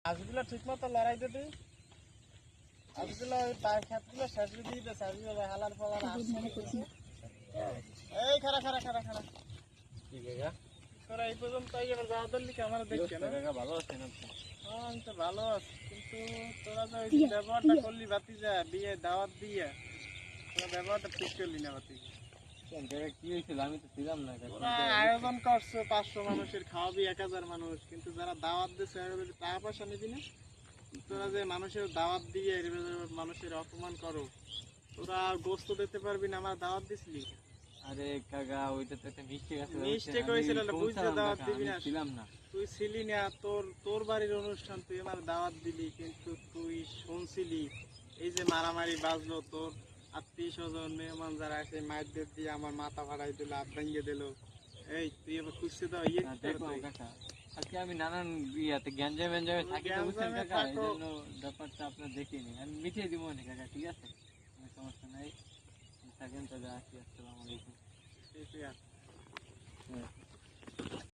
মাছগুলো ঠিক মতো লড়াইতে দিই। মাছগুলো ওই পায়ের খেতগুলো শেষ দিয়ে দিতে চাষগুলো হালার ফলার আসছে। এই খারা খারা খারা খারা তোরা এই পর্যন্ত এবার যাওয়া ধরলি আমার দেখছে না ভালো আছে না? হ্যাঁ আমি তো ভালো আছি, কিন্তু তোরা তো ওই ব্যবহারটা করলি বাতি যা বিয়ে দাওয়াত দিয়ে তোরা ব্যবহারটা ঠিক করলি না বাতি। কি হয়েছিল? আমি তো ছিলাম না। তোরা আয়োজন করছো 500 মানুষের, খাওয়াবি 1000 মানুষ, কিন্তু যারা দাওয়াত দিচ্ছে টাকা পয়সা নিবি না। তোরা যে মানুষের দাওয়াত দিয়ে মানুষের অপমান করো, তোরা গোস্ত দিতে পারবি না, আমার দাওয়াত দিছিলি। আরে কাকা, ওইটা তো একটা মিস্টেক আছে। মিস্টেক হয়েছিল, বুঝতে দাওয়াত দিবি না। ছিলাম না। তুই ছিলি না, তোর বাড়ির অনুষ্ঠান, তুই আমার দাওয়াত দিলি, কিন্তু তুই শুনছিলি এই যে মারামারি বাজলো, তোর আত্মীয় স্বজন মেহমান যারা আছে মাইর দিয়ে আমার মাথা ফাড়াই দিল, হাত ভেঙে দিল। এই তুই এবার খুঁজতে দাও কাকা, আজকে আমি নানান ইয়াতে গ্যাঞ্জামে থাকি তো, বুঝছেন কাকা, এই জন্য ব্যাপারটা আপনার দেখিনি। আমি মিটিয়ে দিব না কাকা, ঠিক আছে? সমস্যা নাই, থাকেন তবে আসি। আসসালামু আলাইকুম।